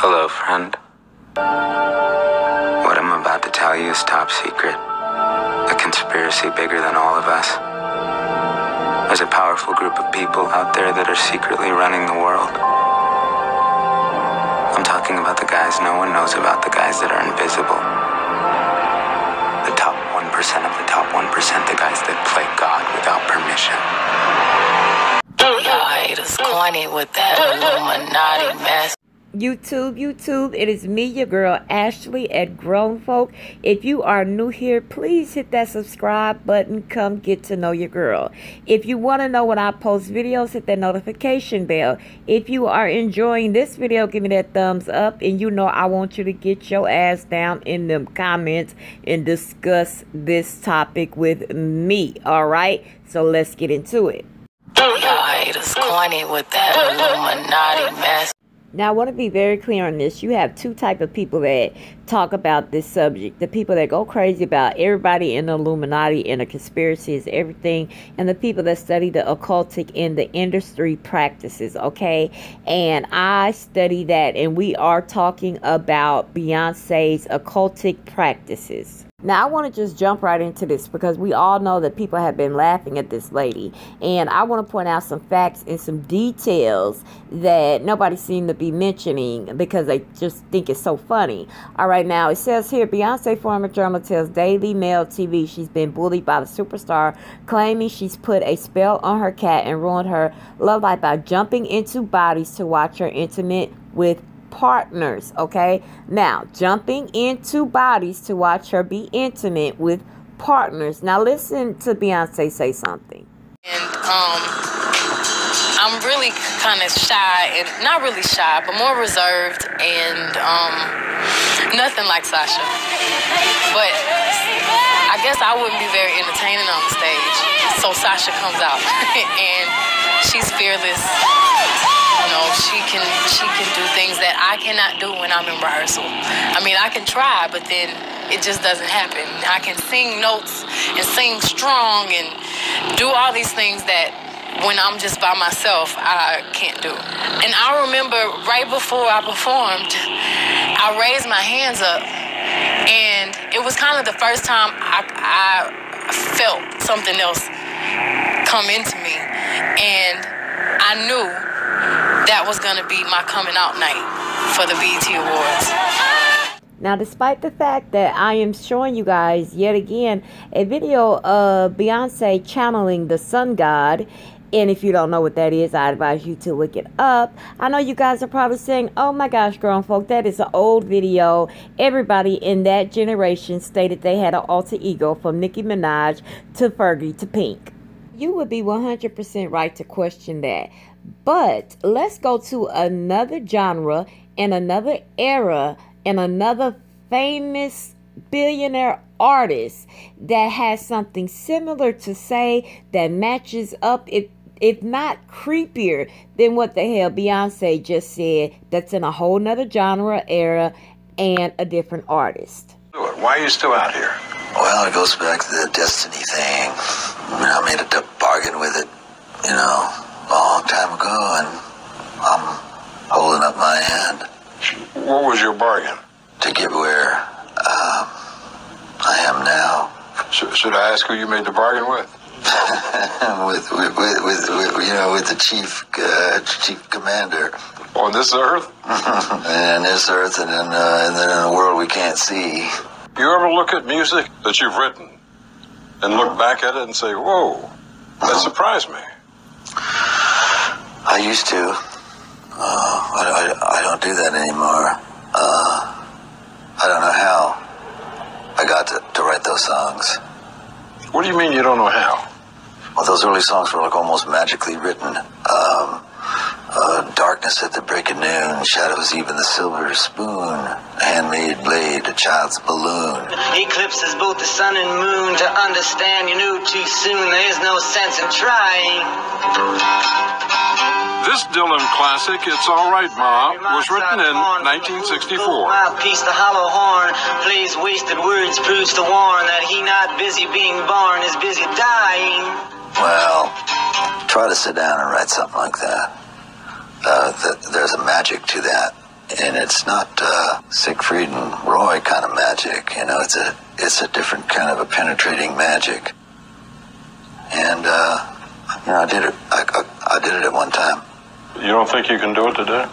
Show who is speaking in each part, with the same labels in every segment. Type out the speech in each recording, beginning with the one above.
Speaker 1: Hello, friend. What I'm about to tell you is top secret. A conspiracy bigger than all of us. There's a powerful group of people out there that are secretly running the world. I'm talking about the guys no one knows about, the guys that are invisible. The top 1% of the top 1%, the guys that play God without permission.
Speaker 2: Y'all haters corny with that Illuminati mess.
Speaker 3: YouTube, it is me, your girl Ashley at Grown Folk. If you are new here, please hit that subscribe button. Come get to know your girl. If you want to know when I post videos, hit that notification bell. If you are enjoying this video, give me that thumbs up. And you know I want you to get your ass down in them comments and discuss this topic with me. Alright, so let's get into it.
Speaker 2: Y'all haters corny with that Illuminati mess.
Speaker 3: Now, I want to be very clear on this. You have two types of people that talk about this subject. The people that go crazy about everybody in the Illuminati and the conspiracy is everything. And the people that study the occultic and the industry practices, okay? And I study that. And we are talking about Beyonce's occultic practices. Now, I want to just jump right into this because we all know that people have been laughing at this lady. And I want to point out some facts and some details that nobody seemed to be mentioning because they just think it's so funny. All right, now it says here, Beyonce former drummer tells Daily Mail TV she's been bullied by the superstar, claiming she's put a spell on her cat and ruined her love life by jumping into bodies to watch her intimate with partners. Okay, now jumping into bodies to watch her be intimate with partners. Now listen to Beyonce say something.
Speaker 2: And I'm really kind of shy, and not really shy, but more reserved, and nothing like Sasha. But I guess I wouldn't be very entertaining on the stage. So Sasha comes out and she's fearless. You know, she can do things that I cannot do when I'm in rehearsal. I mean, I can try, but then it just doesn't happen. I can sing notes and sing strong and do all these things that when I'm just by myself, I can't do. And I remember right before I performed, I raised my hands up, and it was kind of the first time I felt something else come into me, and I knew that was going to be my coming out night for the BET Awards.
Speaker 3: Now, despite the fact that I am showing you guys yet again a video of Beyonce channeling the sun god, and if you don't know what that is, I advise you to look it up. I know you guys are probably saying, oh my gosh, grown folk, that is an old video. Everybody in that generation stated they had an alter ego, from Nicki Minaj to Fergie to Pink. You would be 100% right to question that. But let's go to another genre and another era and another famous billionaire artist that has something similar to say that matches up, if not creepier than what the hell Beyonce just said, that's in a whole nother genre, era, and a different artist.
Speaker 4: Why are you still out here?
Speaker 5: Well, it goes back to the destiny thing. I mean, I made a bargain with it, you know, a long time ago, and I'm holding up my hand.
Speaker 4: What was your bargain?
Speaker 5: To get where I am now.
Speaker 4: Should I ask who you made the bargain with?
Speaker 5: with the chief commander.
Speaker 4: On this earth?
Speaker 5: And this earth, and then in a world we can't see.
Speaker 4: You ever look at music that you've written and look back at it and say, whoa, that surprised me?
Speaker 5: I used to. I don't do that anymore. I don't know how I got to write those songs.
Speaker 4: What do you mean you don't know how?
Speaker 5: Well, those early songs were like almost magically written. Darkness at the break of noon, shadows even the silver spoon, a handmade blade, a child's balloon.
Speaker 6: Eclipses both the sun and moon. To understand you knew too soon. There is no sense in trying.
Speaker 4: This Dylan classic, It's All Right, Ma, was written in 1964.
Speaker 6: Mouthpiece, the hollow horn, plays wasted words, proves to warn that he not busy being born is busy dying.
Speaker 5: Well, try to sit down and write something like that. There's a magic to that. And it's not Siegfried and Roy kind of magic, you know. It's a different kind of a penetrating magic. And you know, I did it at one time.
Speaker 4: You don't think you can do it today?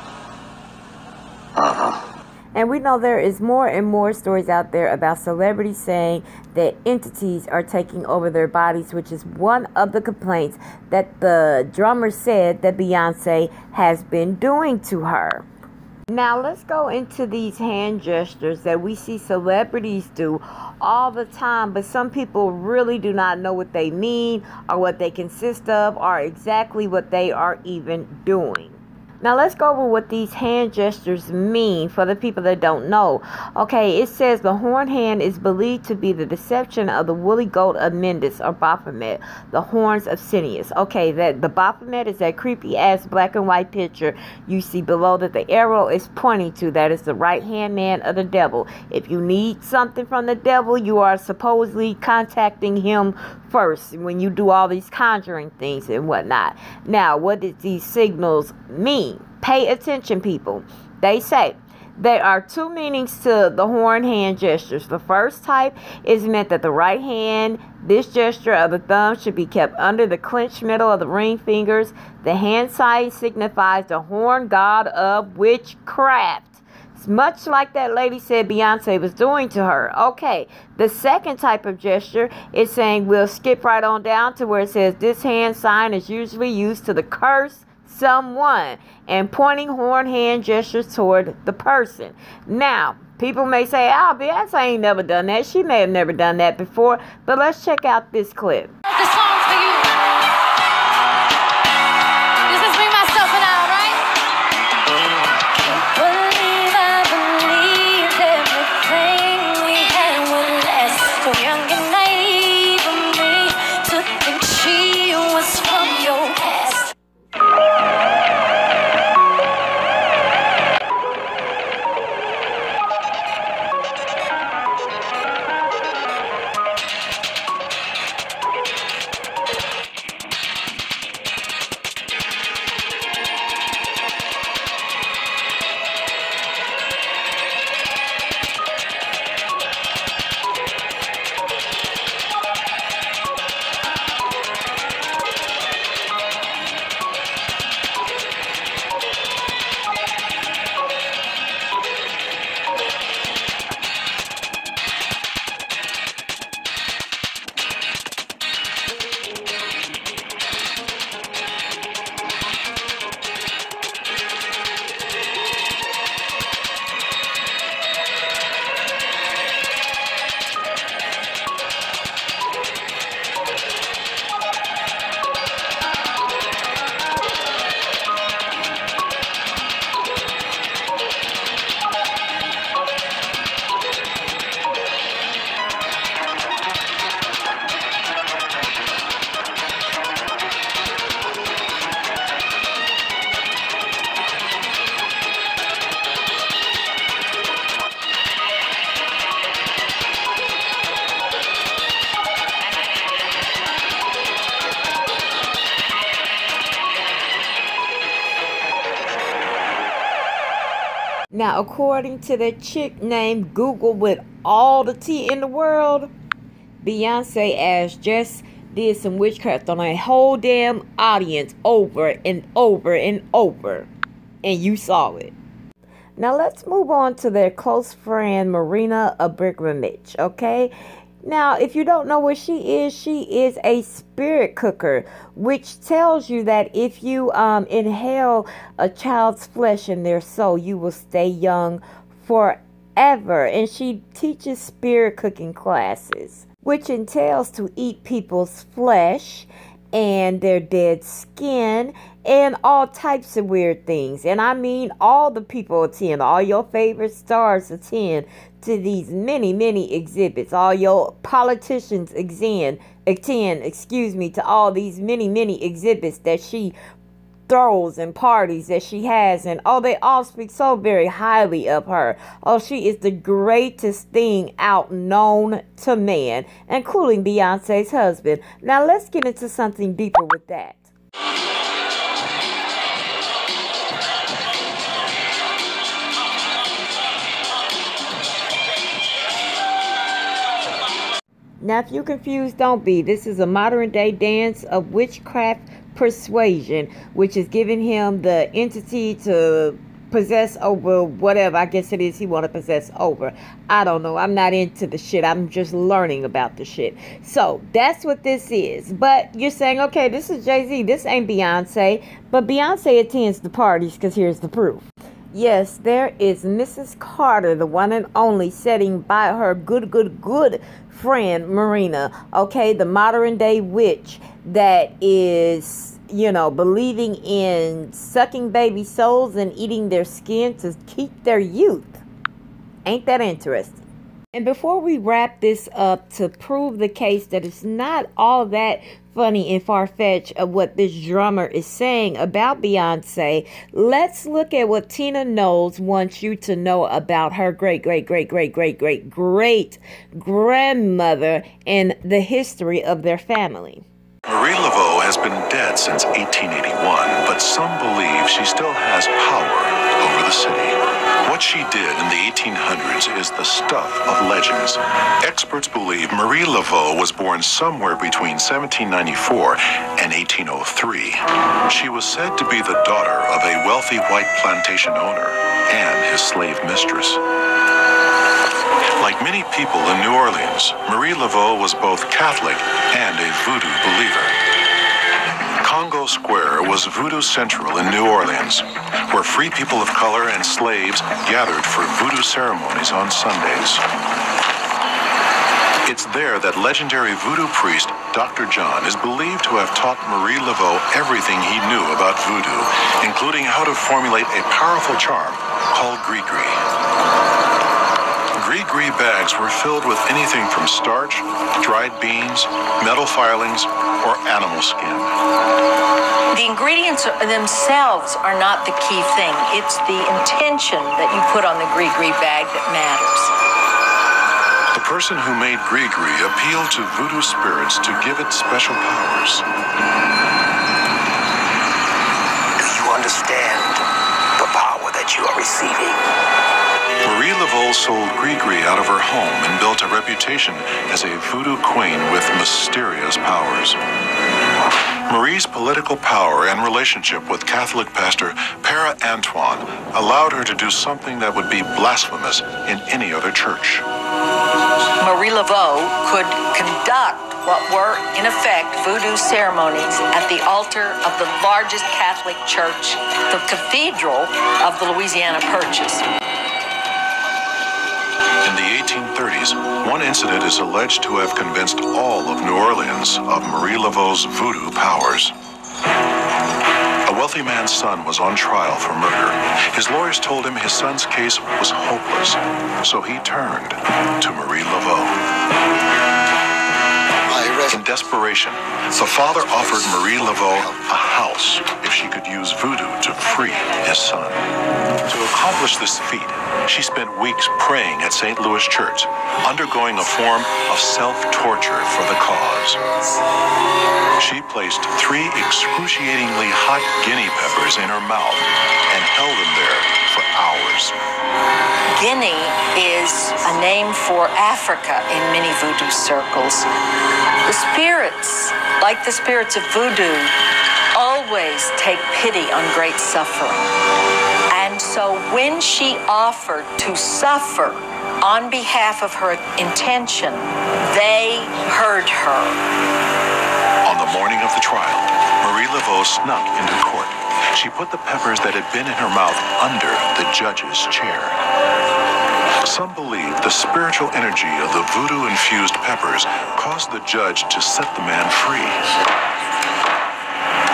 Speaker 3: And we know there is more and more stories out there about celebrities saying that entities are taking over their bodies, which is one of the complaints that the drummer said that Beyonce has been doing to her. Now let's go into these hand gestures that we see celebrities do all the time, but some people really do not know what they mean or what they consist of or exactly what they are even doing. Now let's go over what these hand gestures mean for the people that don't know. Okay, it says the horn hand is believed to be the deception of the woolly goat of Mendes or Baphomet, the horns of Cineas. Okay, that the Baphomet is that creepy ass black and white picture you see below that the arrow is pointing to. That is the right hand man of the devil. If you need something from the devil, you are supposedly contacting him first when you do all these conjuring things and whatnot. Now, what did these signals mean? Pay attention, people. They say there are two meanings to the horn hand gestures. The first type is meant that the right hand, this gesture of the thumb, should be kept under the clenched middle of the ring fingers. The hand sign signifies the horn god of witchcraft, much like that lady said Beyonce was doing to her. Okay, the second type of gesture is saying, we'll skip right on down to where it says this hand sign is usually used to the curse someone, and pointing horn hand gestures toward the person. Now, people may say, oh, Beyonce ain't never done that. She may have never done that before, but let's check out this clip.
Speaker 2: The song for you. This is me, myself, and I, right? I believed everything we had would last. So young and naive of me to think she was from your past.
Speaker 3: Now, according to the chick named Google with all the tea in the world, Beyonce as just did some witchcraft on a whole damn audience over and over and over. And you saw it. Now, let's move on to their close friend, Marina Abramovich, okay? Now, if you don't know what she is a spirit cooker, which tells you that if you inhale a child's flesh in their soul, you will stay young forever. And she teaches spirit cooking classes, which entails to eat people's flesh and their dead skin and all types of weird things. And I mean, all the people attend, all your favorite stars attend to these many exhibits. All your politicians attend to all these many exhibits that she throws and parties that she has, and oh, they all speak so very highly of her. Oh, she is the greatest thing out known to man, including Beyonce's husband. Now let's get into something deeper with that. Now, if you're confused, don't be. This is a modern day dance of witchcraft persuasion, which is giving him the entity to possess over whatever I guess it is he want to possess over. I don't know. I'm not into the shit. I'm just learning about the shit. So that's what this is. But you're saying, okay, this is Jay-Z. This ain't Beyonce. But Beyonce attends the parties, because here's the proof. Yes, there is Mrs. Carter, the one and only, sitting by her good friend Marina. Okay, the modern day witch that is, you know, believing in sucking baby souls and eating their skin to keep their youth. Ain't that interesting? And before we wrap this up, to prove the case that it's not all that funny and far-fetched of what this drummer is saying about Beyonce, let's look at what Tina Knowles wants you to know about her great grandmother and the history of their family.
Speaker 7: Marie Laveau has been dead since 1881, but some believe she still has power over the city. What she did in the 1800s is the stuff of legends. Experts believe Marie Laveau was born somewhere between 1794 and 1803. She was said to be the daughter of a wealthy white plantation owner and his slave mistress. Like many people in New Orleans, Marie Laveau was both Catholic and a voodoo believer. Congo Square was Voodoo Central in New Orleans, where free people of color and slaves gathered for voodoo ceremonies on Sundays. It's there that legendary voodoo priest Dr. John is believed to have taught Marie Laveau everything he knew about voodoo, including how to formulate a powerful charm called gris-gris. Gris-gris bags were filled with anything from starch, dried beans, metal filings, or animal skin.
Speaker 8: The ingredients themselves are not the key thing. It's the intention that you put on the gris-gris bag that matters.
Speaker 7: The person who made gris-gris appealed to voodoo spirits to give it special powers.
Speaker 9: Do you understand the power that you are receiving?
Speaker 7: Marie Laveau sold gris-gris out of her home and built a reputation as a voodoo queen with mysterious powers. Marie's political power and relationship with Catholic pastor Père Antoine allowed her to do something that would be blasphemous in any other church.
Speaker 8: Marie Laveau could conduct what were, in effect, voodoo ceremonies at the altar of the largest Catholic church, the Cathedral of the Louisiana Purchase.
Speaker 7: In the 1830s, one incident is alleged to have convinced all of New Orleans of Marie Laveau's voodoo powers. A wealthy man's son was on trial for murder. His lawyers told him his son's case was hopeless, so he turned to Marie Laveau. In desperation, the father offered Marie Laveau a house if she could use voodoo to free his son. To accomplish this feat, she spent weeks praying at St. Louis Church, undergoing a form of self-torture for the cause. She placed 3 excruciatingly hot guinea peppers in her mouth and held them there for hours.
Speaker 8: Guinea is a name for Africa in many voodoo circles. The spirits, like the spirits of voodoo, always take pity on great suffering. And so when she offered to suffer on behalf of her intention, they heard her.
Speaker 7: On the morning of the trial, Marie Laveau snuck into court. She put the peppers that had been in her mouth under the judge's chair. Some believe the spiritual energy of the voodoo-infused peppers caused the judge to set the man free.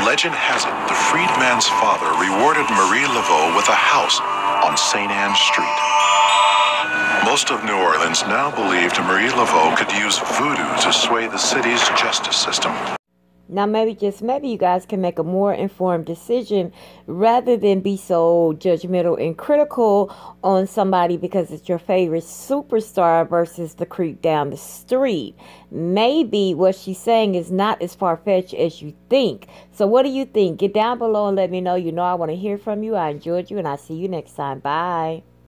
Speaker 7: Legend has it the freed man's father rewarded Marie Laveau with a house on St. Anne Street. Most of New Orleans now believed Marie Laveau could use voodoo to sway the city's justice system.
Speaker 3: Now, maybe, just maybe, you guys can make a more informed decision rather than be so judgmental and critical on somebody because it's your favorite superstar versus the creep down the street. Maybe what she's saying is not as far-fetched as you think. So what do you think? Get down below and let me know. You know I want to hear from you. I enjoyed you, and I'll see you next time. Bye.